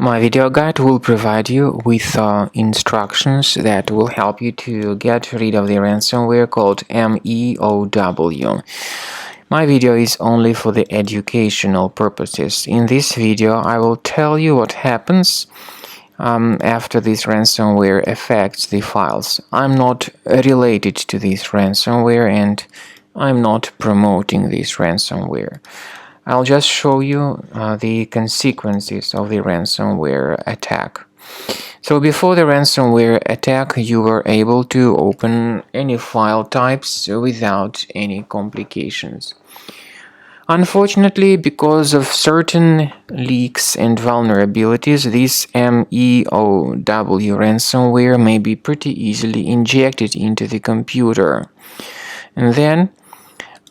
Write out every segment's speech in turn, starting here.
My video guide will provide you with instructions that will help you to get rid of the ransomware called MEOW. My video is only for the educational purposes. In this video, I will tell you what happens after this ransomware affects the files. I'm not related to this ransomware and I'm not promoting this ransomware. I'll just show you the consequences of the ransomware attack. So before the ransomware attack, you were able to open any file types without any complications. Unfortunately, because of certain leaks and vulnerabilities, this MEOW ransomware may be pretty easily injected into the computer. And then,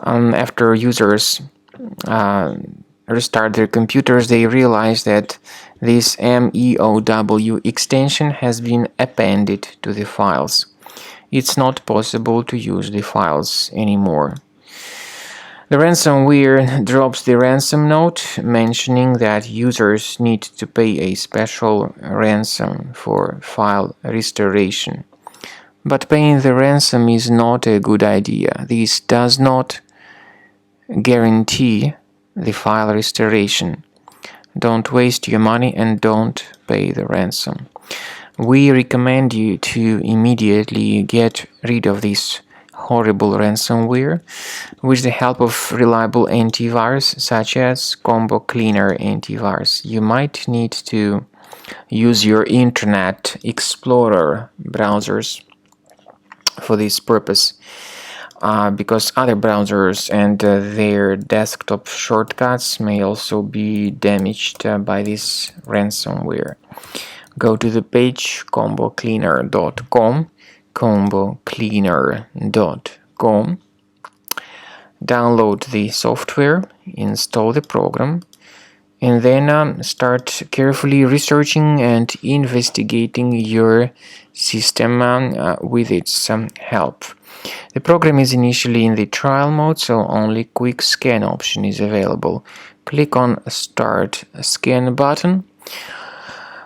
after users restart their computers, they realize that this MEOW extension has been appended to the files. It's not possible to use the files anymore. The ransomware drops the ransom note mentioning that users need to pay a special ransom for file restoration. But paying the ransom is not a good idea. This does not guarantee the file restoration. Don't waste your money and don't pay the ransom. We recommend you to immediately get rid of this horrible ransomware with the help of reliable antivirus such as Combo Cleaner Antivirus. You might need to use your Internet Explorer browsers for this purpose. Because other browsers and their desktop shortcuts may also be damaged by this ransomware. Go to the page combocleaner.com, combocleaner.com, download the software, install the program, and then start carefully researching and investigating your system with its help. The program is initially in the trial mode, so only quick scan option is available. Click on Start Scan button.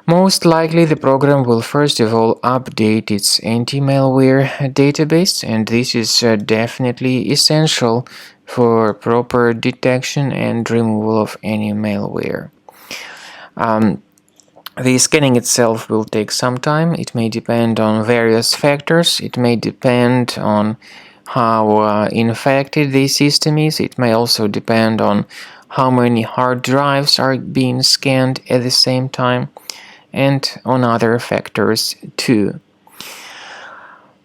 Most likely the program will first of all update its anti-malware database, and this is definitely essential for proper detection and removal of any malware. The scanning itself will take some time. It may depend on various factors. It may depend on how infected the system is. It may also depend on how many hard drives are being scanned at the same time, and on other factors too.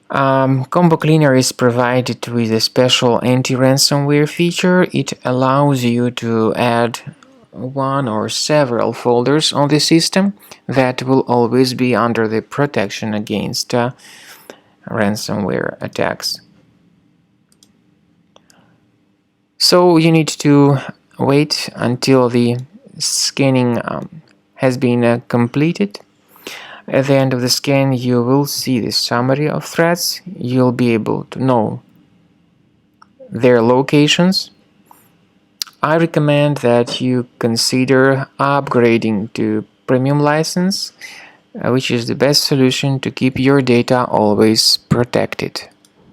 Combo Cleaner is provided with a special anti-ransomware feature. It allows you to add one or several folders on the system that will always be under the protection against ransomware attacks. So you need to wait until the scanning has been completed. At the end of the scan, you will see the summary of threats. You'll be able to know their locations. I recommend that you consider upgrading to premium license, which is the best solution to keep your data always protected.